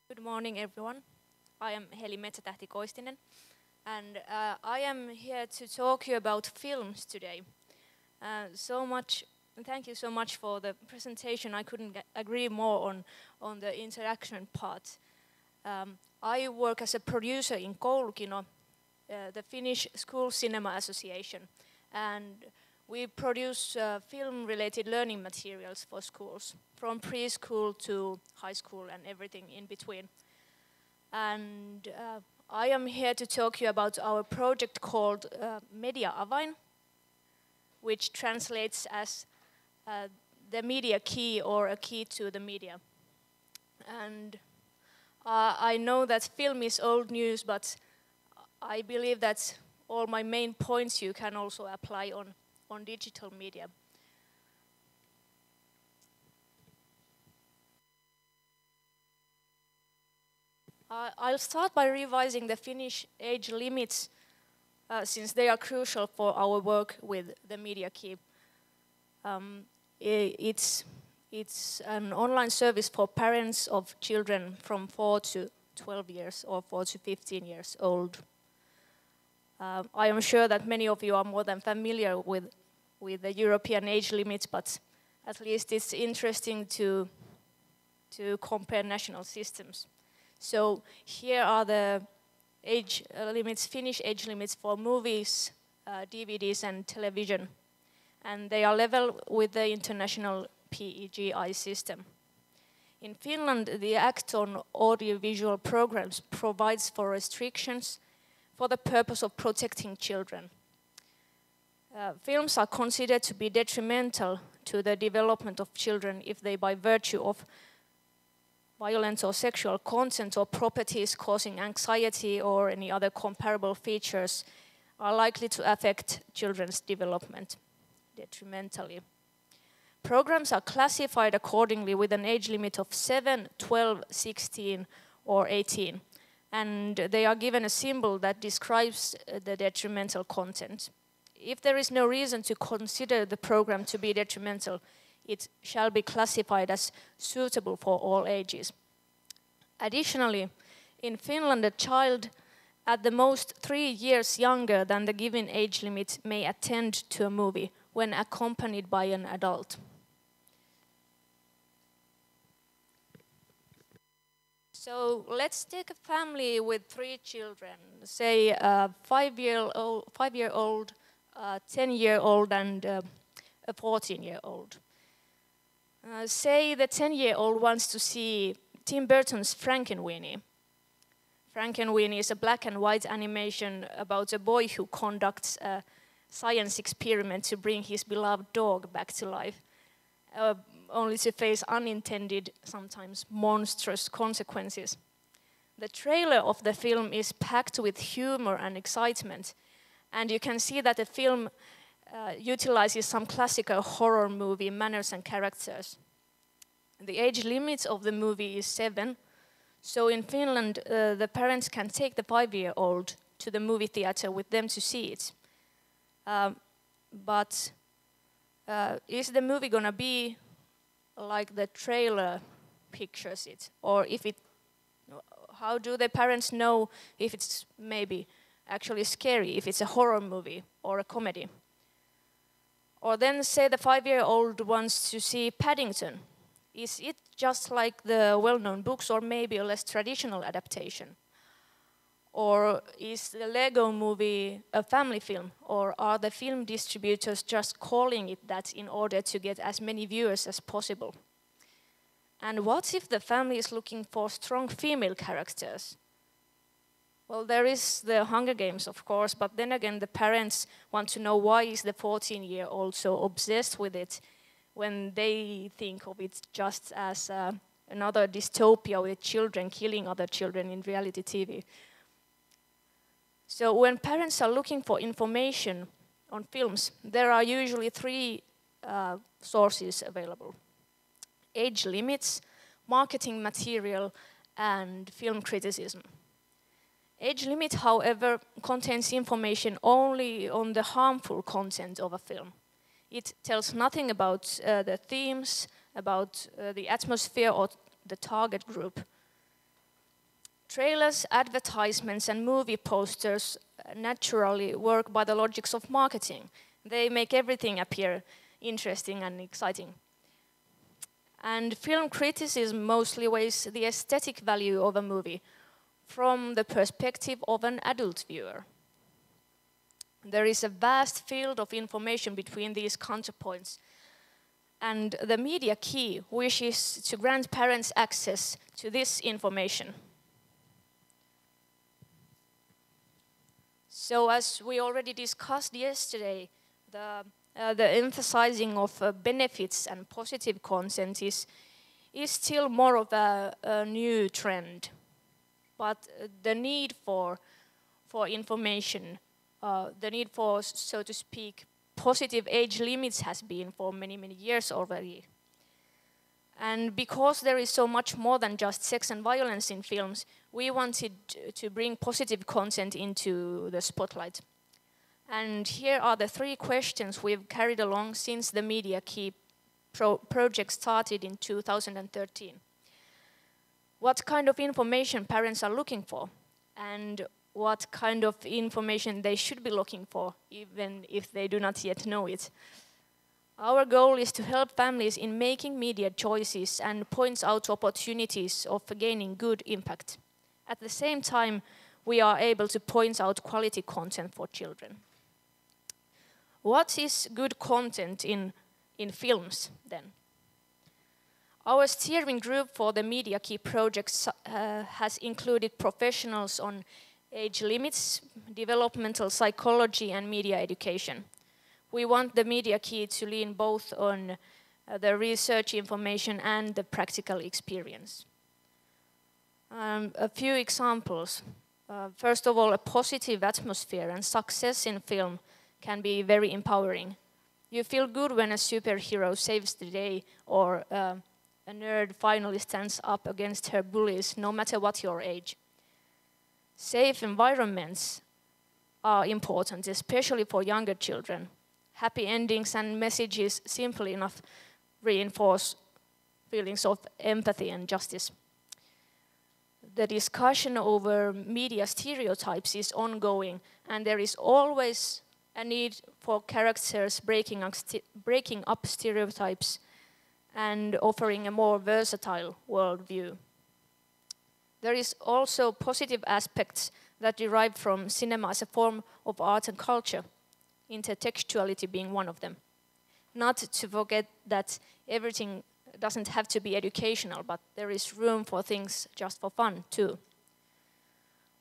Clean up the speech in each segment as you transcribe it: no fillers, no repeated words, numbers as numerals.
Good morning, everyone. I am Heli Metsätähti-Koistinen, and I am here to talk to you about films today. Thank you so much for the presentation. I couldn't agree more on the interaction part. I work as a producer in Koulukino, the Finnish School Cinema Association, and we produce film-related learning materials for schools, from preschool to high school and everything in between. And I am here to talk to you about our project called Avain, which translates as the media key or a key to the media. And I know that film is old news, but I believe that all my main points you can also apply on digital media. I'll start by revising the Finnish age limits since they are crucial for our work with the media key. It's an online service for parents of children from 4 to 12 years or 4 to 15 years old. I am sure that many of you are more than familiar with the European age limits, but at least it's interesting to compare national systems. So here are the age limits, Finnish age limits for movies, DVDs and television. And they are level with the international PEGI system. In Finland, the Act on Audiovisual Programs provides for restrictions for the purpose of protecting children. Films are considered to be detrimental to the development of children if they, by virtue of violent or sexual content or properties causing anxiety or any other comparable features, are likely to affect children's development detrimentally. Programs are classified accordingly with an age limit of 7, 12, 16 or 18, and they are given a symbol that describes the detrimental content. If there is no reason to consider the program to be detrimental, it shall be classified as suitable for all ages. Additionally, in Finland, a child at the most 3 years younger than the given age limit may attend to a movie when accompanied by an adult. So let's take a family with 3 children, say a 5-year-old, a 10-year-old and a 14-year-old. Say the 10-year-old wants to see Tim Burton's Frankenweenie. Frankenweenie is a black and white animation about a boy who conducts a science experiment to bring his beloved dog back to life, only to face unintended, sometimes monstrous consequences. The trailer of the film is packed with humor and excitement, and you can see that the film utilizes some classical horror movie manners and characters. The age limit of the movie is 7, so in Finland the parents can take the 5-year-old to the movie theater with them to see it. But is the movie gonna be like the trailer pictures it, or how do the parents know if it's maybe actually scary, if it's a horror movie or a comedy? Or then say the 5-year-old wants to see Paddington. Is it just like the well-known books or maybe a less traditional adaptation? Or is the Lego movie a family film? Or are the film distributors just calling it that in order to get as many viewers as possible? And what if the family is looking for strong female characters? Well, there is the Hunger Games, of course, but then again the parents want to know why is the 14-year-old so obsessed with it when they think of it just as another dystopia with children killing other children in reality TV. So when parents are looking for information on films, there are usually 3 sources available: age limits, marketing material, and film criticism. Age limit, however, contains information only on the harmful content of a film. It tells nothing about the themes, about the atmosphere or the target group. Trailers, advertisements and movie posters naturally work by the logics of marketing. They make everything appear interesting and exciting. And film criticism mostly weighs the aesthetic value of a movie from the perspective of an adult viewer. There is a vast field of information between these counterpoints, and the media key wishes to grant parents access to this information. So as we already discussed yesterday, the emphasizing of benefits and positive content is still more of a new trend. But the need for information, the need for, so to speak, positive age limits has been for many, many years already. And because there is so much more than just sex and violence in films, we wanted to bring positive content into the spotlight. And here are the 3 questions we've carried along since the Media Key project started in 2013. What kind of information parents are looking for? And what kind of information they should be looking for, even if they do not yet know it? Our goal is to help families in making media choices and points out opportunities of gaining good impact. At the same time, we are able to point out quality content for children. What is good content in films, then? Our steering group for the Media Key project has included professionals on age limits, developmental psychology, and media education. We want the Media Key to lean both on the research information and the practical experience. A few examples. First of all, a positive atmosphere and success in film can be very empowering. You feel good when a superhero saves the day, or a nerd finally stands up against her bullies, no matter what your age. Safe environments are important, especially for younger children. Happy endings and messages simply enough reinforce feelings of empathy and justice. The discussion over media stereotypes is ongoing, and there is always a need for characters breaking up stereotypes and offering a more versatile worldview. There is also positive aspects that derive from cinema as a form of art and culture, intertextuality being one of them. Not to forget that everything doesn't have to be educational, but there is room for things just for fun too.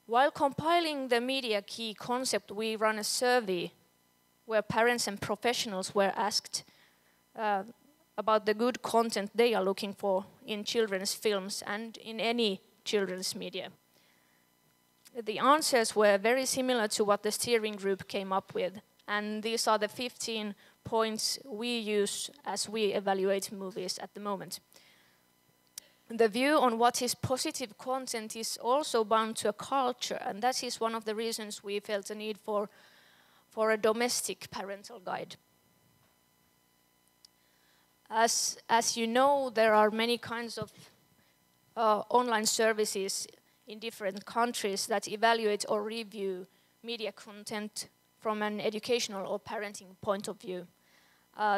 While compiling the Media Key concept, we ran a survey where parents and professionals were asked about the good content they are looking for in children's films and in any children's media. The answers were very similar to what the steering group came up with, and these are the 15 points we use as we evaluate movies at the moment. The view on what is positive content is also bound to a culture, and that is one of the reasons we felt a need for a domestic parental guide. As you know, there are many kinds of online services in different countries that evaluate or review media content from an educational or parenting point of view.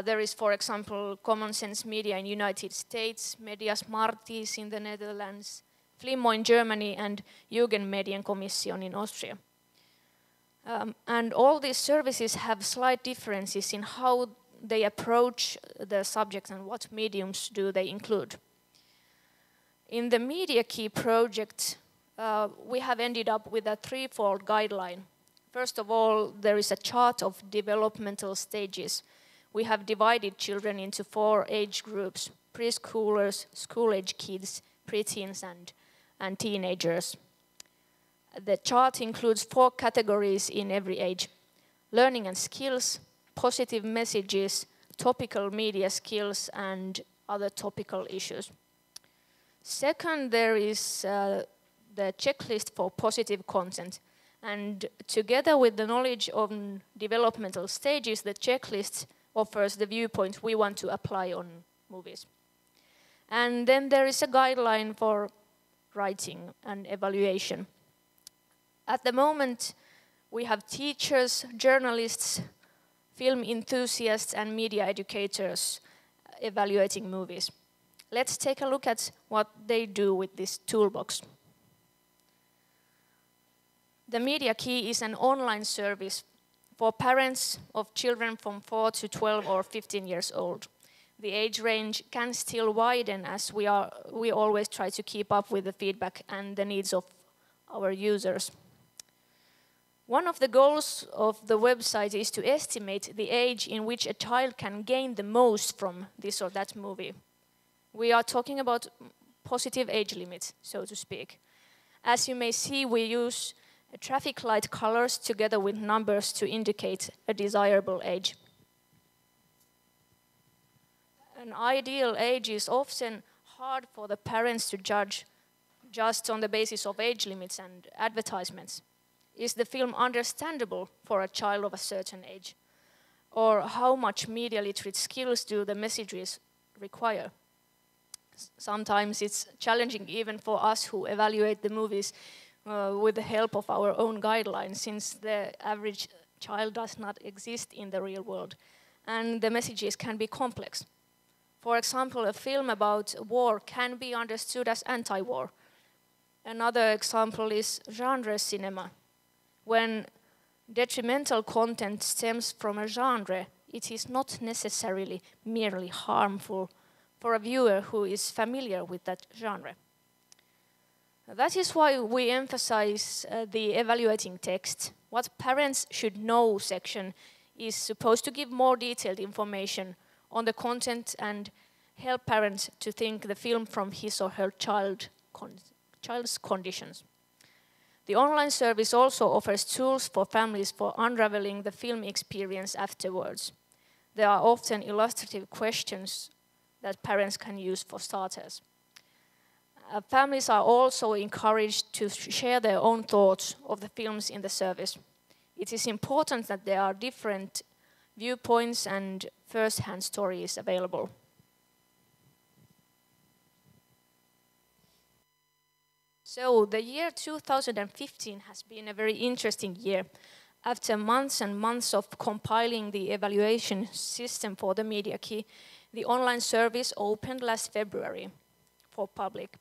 There is, for example, Common Sense Media in the United States, Media Smarties in the Netherlands, Flimmo in Germany, and Jugendmedienkommission in Austria. And all these services have slight differences in how they approach the subject and what mediums do they include. In the Media Key project, we have ended up with a threefold guideline. First of all, there is a chart of developmental stages. We have divided children into 4 age groups: preschoolers, school-age kids, preteens, and teenagers. The chart includes 4 categories in every age: learning and skills, positive messages, topical media skills, and other topical issues. Second, there is the checklist for positive content. And together with the knowledge on developmental stages, the checklist offers the viewpoint we want to apply on movies. And then there is a guideline for writing and evaluation. At the moment, we have teachers, journalists, film enthusiasts, and media educators evaluating movies. Let's take a look at what they do with this toolbox. The Media Key is an online service for parents of children from 4 to 12 or 15 years old. The age range can still widen as we always try to keep up with the feedback and the needs of our users. One of the goals of the website is to estimate the age in which a child can gain the most from this or that movie. We are talking about positive age limits, so to speak. As you may see, we use traffic light colors together with numbers to indicate a desirable age. An ideal age is often hard for the parents to judge just on the basis of age limits and advertisements. Is the film understandable for a child of a certain age? Or how much media literate skills do the messages require? Sometimes it's challenging even for us who evaluate the movies with the help of our own guidelines, since the average child does not exist in the real world, and the messages can be complex. For example, a film about war can be understood as anti-war. Another example is genre cinema. When detrimental content stems from a genre, it is not necessarily merely harmful for a viewer who is familiar with that genre. That is why we emphasize the evaluating text. What parents should know section is supposed to give more detailed information on the content and help parents to think the film from his or her child's conditions. The online service also offers tools for families for unraveling the film experience afterwards. There are often illustrative questions that parents can use for starters. Families are also encouraged to share their own thoughts of the films in the service. It is important that there are different viewpoints and first-hand stories available. So the year 2015 has been a very interesting year. After months and months of compiling the evaluation system for the Media Key, the online service opened last February for public.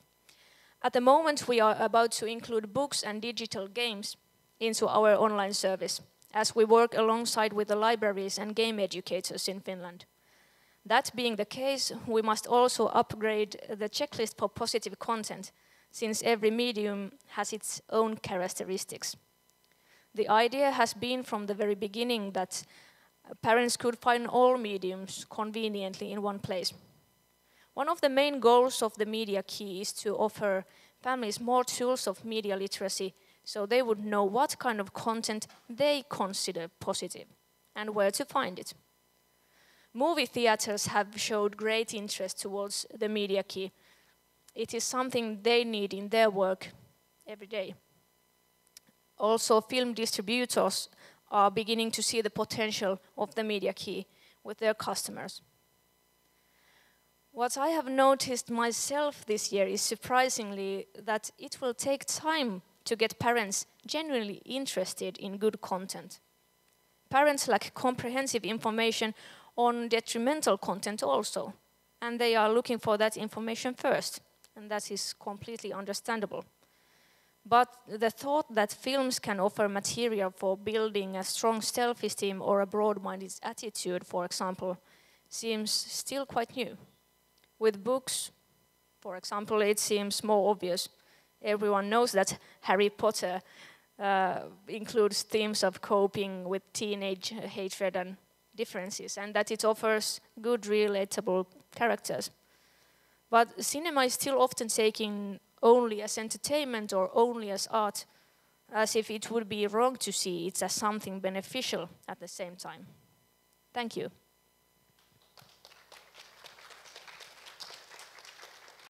At the moment, we are about to include books and digital games into our online service, as we work alongside with the libraries and game educators in Finland. That being the case, we must also upgrade the checklist for positive content, since every medium has its own characteristics. The idea has been from the very beginning that parents could find all mediums conveniently in one place. One of the main goals of the Media Key is to offer families more tools of media literacy so they would know what kind of content they consider positive and where to find it. Movie theaters have showed great interest towards the Media Key. It is something they need in their work every day. Also, film distributors are beginning to see the potential of the Media Key with their customers. What I have noticed myself this year is surprisingly that it will take time to get parents genuinely interested in good content. Parents lack comprehensive information on detrimental content also, and they are looking for that information first, and that is completely understandable. But the thought that films can offer material for building a strong self-esteem or a broad-minded attitude, for example, seems still quite new. With books, for example, it seems more obvious. Everyone knows that Harry Potter includes themes of coping with teenage hatred and differences, and that it offers good, relatable characters. But cinema is still often taken only as entertainment or only as art, as if it would be wrong to see it as something beneficial at the same time. Thank you.